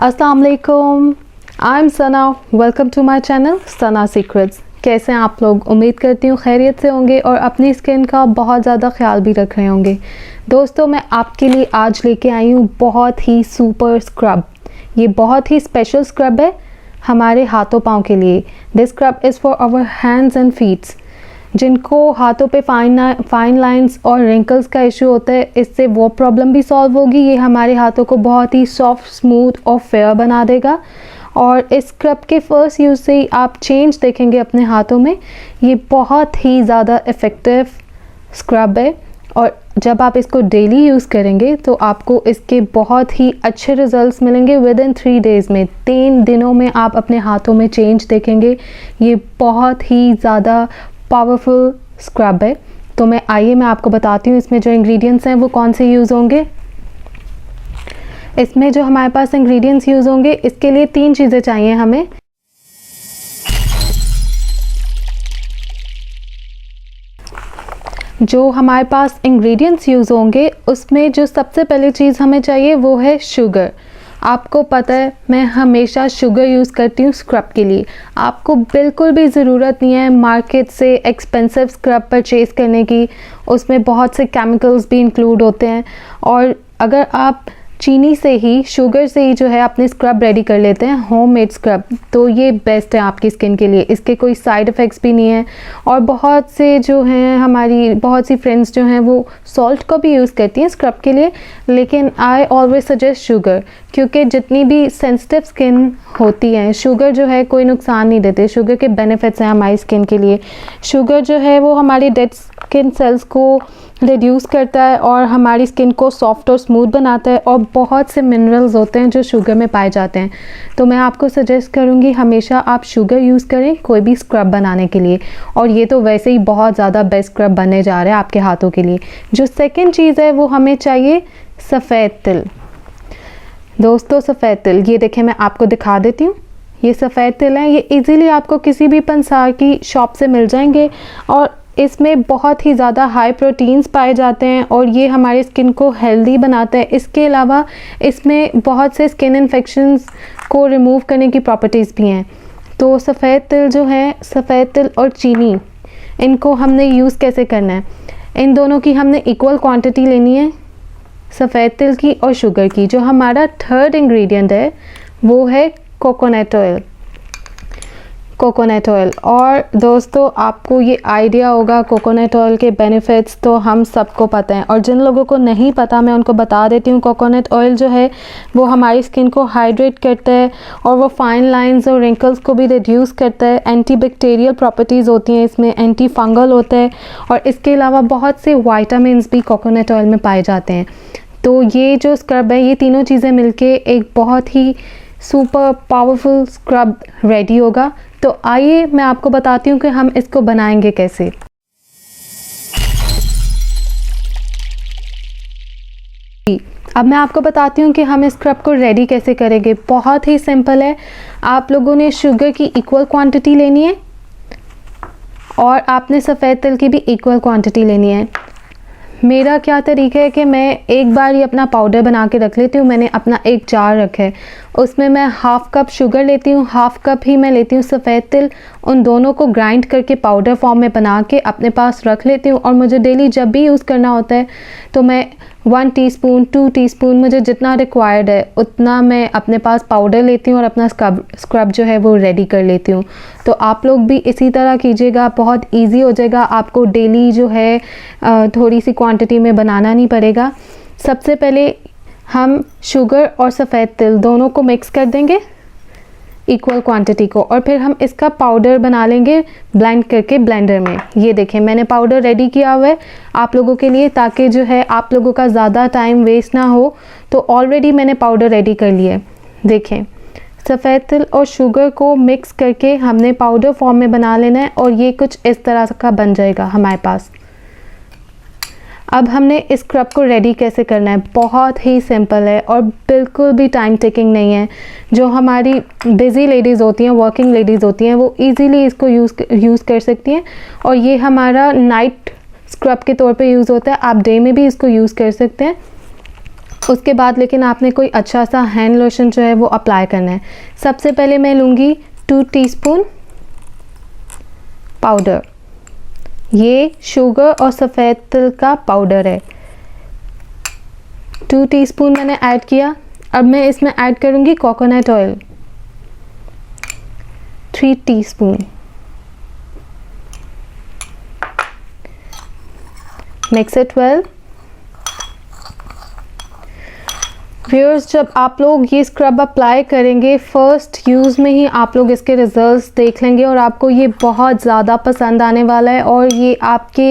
अस्सलाम वालेकुम, I am Sana. Welcome to my channel Sana secrets. कैसे हैं आप लोग? उम्मीद करती हूँ खैरियत से होंगे और अपनी स्किन का बहुत ज़्यादा ख्याल भी रख रहे होंगे। दोस्तों, मैं आपके लिए आज लेके आई हूँ बहुत ही सुपर स्क्रब। ये बहुत ही स्पेशल स्क्रब है हमारे हाथों पाँव के लिए। This scrub is for our hands and feets. जिनको हाथों पे फाइन लाइंस और रिंकल्स का इशू होता है, इससे वो प्रॉब्लम भी सॉल्व होगी। ये हमारे हाथों को बहुत ही सॉफ्ट, स्मूथ और फेयर बना देगा। और इस स्क्रब के फर्स्ट यूज़ से ही आप चेंज देखेंगे अपने हाथों में। ये बहुत ही ज़्यादा इफ़ेक्टिव स्क्रब है और जब आप इसको डेली यूज़ करेंगे तो आपको इसके बहुत ही अच्छे रिजल्ट्स मिलेंगे। विद इन 3 डेज़ में, 3 दिनों में आप अपने हाथों में चेंज देखेंगे। ये बहुत ही ज़्यादा पावरफुल स्क्रब है। तो मैं आपको बताती हूँ इसमें जो इंग्रेडिएंट्स हैं वो कौन से यूज़ होंगे। इसमें जो हमारे पास इंग्रेडिएंट्स यूज़ होंगे, इसके लिए 3 चीज़ें चाहिए हमें। जो हमारे पास इंग्रेडिएंट्स यूज़ होंगे उसमें जो सबसे पहली चीज़ हमें चाहिए वो है शुगर। आपको पता है मैं हमेशा शुगर यूज़ करती हूँ स्क्रब के लिए। आपको बिल्कुल भी ज़रूरत नहीं है मार्केट से एक्सपेंसिव स्क्रब परचेज़ करने की। उसमें बहुत से केमिकल्स भी इंक्लूड होते हैं। और अगर आप चीनी से ही, शुगर से ही जो है अपने स्क्रब रेडी कर लेते हैं, होममेड स्क्रब, तो ये बेस्ट है आपकी स्किन के लिए। इसके कोई साइड इफ़ेक्ट्स भी नहीं है। और बहुत से जो हैं, हमारी बहुत सी फ्रेंड्स जो हैं वो सॉल्ट को भी यूज़ करती हैं स्क्रब के लिए, लेकिन आई ऑलवेज सजेस्ट शुगर, क्योंकि जितनी भी सेंसिटिव स्किन होती है, शुगर जो है कोई नुकसान नहीं देते। शुगर के बेनिफिट्स हैं हमारी स्किन के लिए। शुगर जो है वो हमारी डेड स्किन सेल्स को रिड्यूस करता है और हमारी स्किन को सॉफ्ट और स्मूथ बनाता है। और बहुत से मिनरल्स होते हैं जो शुगर में पाए जाते हैं। तो मैं आपको सजेस्ट करूँगी हमेशा आप शुगर यूज़ करें कोई भी स्क्रब बनाने के लिए। और ये तो वैसे ही बहुत ज़्यादा बेस्ट स्क्रब बनने जा रहा है आपके हाथों के लिए। जो सेकेंड चीज़ है वो हमें चाहिए सफ़ेद तिल। दोस्तों, सफ़ेद तिल, ये देखें मैं आपको दिखा देती हूँ। ये सफ़ेद तिल है। ये इजीली आपको किसी भी पंसार की शॉप से मिल जाएंगे और इसमें बहुत ही ज़्यादा हाई प्रोटीन्स पाए जाते हैं और ये हमारी स्किन को हेल्दी बनाता है। इसके अलावा इसमें बहुत से स्किन इन्फेक्शंस को रिमूव करने की प्रॉपर्टीज़ भी हैं। तो सफ़ेद तिल जो है, सफ़ेद तिल और चीनी, इनको हमने यूज़ कैसे करना है, इन दोनों की हमने इक्वल क्वांटिटी लेनी है, सफ़ेद तिल की और शुगर की। जो हमारा थर्ड इंग्रेडिएंट है वो है कोकोनट ऑयल। Coconut oil. और दोस्तों, आपको ये आइडिया होगा कोकोनट ऑयल के बेनिफिट्स तो हम सबको पता है, और जिन लोगों को नहीं पता मैं उनको बता देती हूँ। कोकोनट ऑयल जो है वो हमारी स्किन को हाइड्रेट करता है और वो फाइन लाइंस और रिंकल्स को भी रिड्यूस करता है। एंटी बैक्टीरियल प्रॉपर्टीज़ होती हैं इसमें, एंटी फंगल होता है और इसके अलावा बहुत से वाइटामिन्स भी कोकोनट ऑयल में पाए जाते हैं। तो ये जो स्क्रब है, ये तीनों चीज़ें मिलके एक बहुत ही सुपर पावरफुल स्क्रब रेडी होगा। तो आइए मैं आपको बताती हूँ कि हम इसको बनाएंगे कैसे। अब मैं आपको बताती हूँ कि हम इस स्क्रब को रेडी कैसे करेंगे। बहुत ही सिंपल है। आप लोगों ने शुगर की इक्वल क्वांटिटी लेनी है और आपने सफ़ेद तिल की भी इक्वल क्वांटिटी लेनी है। मेरा क्या तरीका है कि मैं एक बार ही अपना पाउडर बना के रख लेती हूँ। मैंने अपना एक जार रखा है, उसमें मैं हाफ़ कप शुगर लेती हूँ, हाफ़ कप ही मैं लेती हूँ सफ़ेद तिल। उन दोनों को ग्राइंड करके पाउडर फॉर्म में बना के अपने पास रख लेती हूँ। और मुझे डेली जब भी यूज़ करना होता है तो मैं 1 टीस्पून, 2 टीस्पून, मुझे जितना रिक्वायर्ड है उतना मैं अपने पास पाउडर लेती हूँ और अपना स्क्रब जो है वो रेडी कर लेती हूँ। तो आप लोग भी इसी तरह कीजिएगा, बहुत इजी हो जाएगा। आपको डेली जो है थोड़ी सी क्वांटिटी में बनाना नहीं पड़ेगा। सबसे पहले हम शुगर और सफ़ेद तिल दोनों को मिक्स कर देंगे इक्वल क्वांटिटी को, और फिर हम इसका पाउडर बना लेंगे ब्लेंड करके ब्लेंडर में। ये देखें मैंने पाउडर रेडी किया हुआ है आप लोगों के लिए, ताकि जो है आप लोगों का ज़्यादा टाइम वेस्ट ना हो। तो ऑलरेडी मैंने पाउडर रेडी कर लिया है। देखें, सफ़ेद तिल और शुगर को मिक्स करके हमने पाउडर फॉर्म में बना लेना है और ये कुछ इस तरह का बन जाएगा हमारे पास। अब हमने इस स्क्रब को रेडी कैसे करना है, बहुत ही सिंपल है और बिल्कुल भी टाइम टेकिंग नहीं है। जो हमारी बिज़ी लेडीज़ होती हैं, वर्किंग लेडीज़ होती हैं, वो इजीली इसको यूज़ कर सकती हैं। और ये हमारा नाइट स्क्रब के तौर पे यूज़ होता है, आप डे में भी इसको यूज़ कर सकते हैं। उसके बाद लेकिन आपने कोई अच्छा सा हैंड लोशन जो है वो अप्लाई करना है। सबसे पहले मैं लूँगी 2 टीस्पून पाउडर, ये शुगर और सफ़ेद तिल का पाउडर है। 2 टीस्पून मैंने ऐड किया। अब मैं इसमें ऐड करूँगी coconut oil 3 teaspoon. Mix it well. Viewers, जब आप लोग ये स्क्रब अप्लाई करेंगे फर्स्ट यूज़ में ही आप लोग इसके रिजल्ट्स देख लेंगे और आपको ये बहुत ज़्यादा पसंद आने वाला है और ये आपके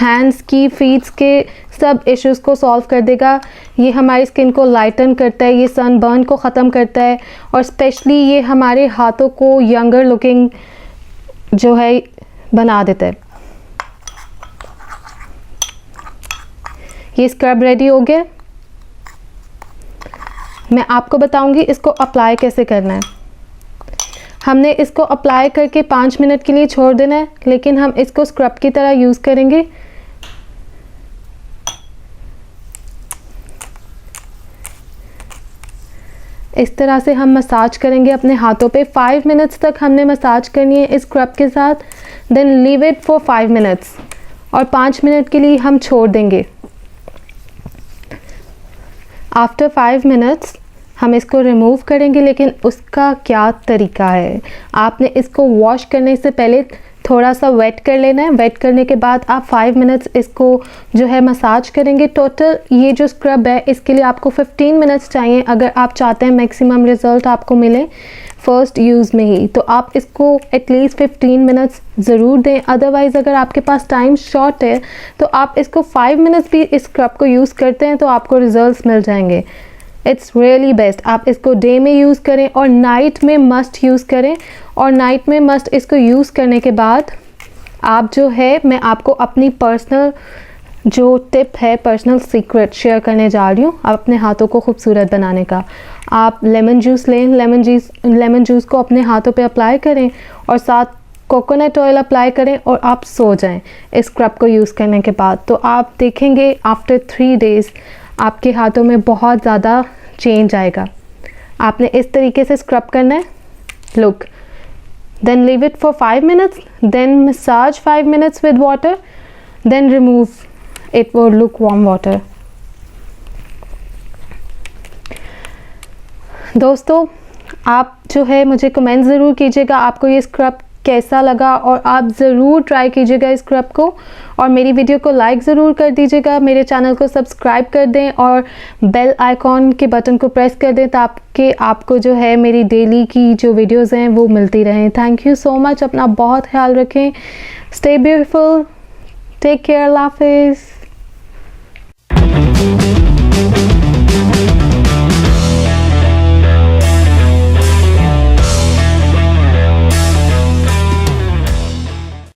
हैंड्स की, फीट्स के सब इश्यूज़ को सॉल्व कर देगा। ये हमारी स्किन को लाइटन करता है, ये सनबर्न को ख़त्म करता है और स्पेशली ये हमारे हाथों को यंगर लुकिंग जो है बना देता है। ये स्क्रब रेडी हो गया। मैं आपको बताऊंगी इसको अप्लाई कैसे करना है। हमने इसको अप्लाई करके 5 मिनट के लिए छोड़ देना है, लेकिन हम इसको स्क्रब की तरह यूज़ करेंगे। इस तरह से हम मसाज करेंगे अपने हाथों पे। 5 मिनट्स तक हमने मसाज करनी है इस स्क्रब के साथ। Then leave it for 5 minutes और 5 मिनट के लिए हम छोड़ देंगे। आफ्टर 5 मिनट्स हम इसको रिमूव करेंगे, लेकिन उसका क्या तरीका है। आपने इसको वॉश करने से पहले थोड़ा सा वेट कर लेना है। वेट करने के बाद आप 5 मिनट्स इसको जो है मसाज करेंगे। टोटल ये जो स्क्रब है इसके लिए आपको 15 मिनट्स चाहिए अगर आप चाहते हैं मैक्सिमम रिज़ल्ट आपको मिले फर्स्ट यूज़ में ही। तो आप इसको एटलीस्ट 15 मिनट्स ज़रूर दें। अदरवाइज़ अगर आपके पास टाइम शॉर्ट है तो आप इसको 5 मिनट्स भी इस स्क्रब को यूज़ करते हैं तो आपको रिजल्ट्स मिल जाएंगे। It's really best. आप इसको डे में यूज़ करें और नाइट में मस्ट यूज़ करें। और नाइट में मस्ट इसको यूज़ करने के बाद आप जो है, मैं आपको अपनी पर्सनल जो टिप है, पर्सनल सीक्रेट शेयर करने जा रही हूँ अपने हाथों को खूबसूरत बनाने का। आप लेमन जूस लें, लेमन जूस को अपने हाथों पे अप्लाई करें और साथ कोकोनट ऑयल अप्लाई करें और आप सो जाएं इस स्क्रब को यूज़ करने के बाद। तो आप देखेंगे आफ्टर 3 डेज़ आपके हाथों में बहुत ज़्यादा चेंज आएगा। आपने इस तरीके से स्क्रब करना है। Look, then leave it for 5 minutes, then massage 5 minutes with water, then remove it with lukewarm water. दोस्तों, आप जो है मुझे कमेंट ज़रूर कीजिएगा आपको ये स्क्रब कैसा लगा और आप ज़रूर ट्राई कीजिएगा इस स्क्रब को और मेरी वीडियो को लाइक ज़रूर कर दीजिएगा। मेरे चैनल को सब्सक्राइब कर दें और बेल आइकॉन के बटन को प्रेस कर दें ताकि आपको जो है मेरी डेली की जो वीडियोज़ हैं वो मिलती रहें। Thank you so much. अपना बहुत ख्याल रखें। Stay beautiful. Take care. अल्लाह हाफिज़।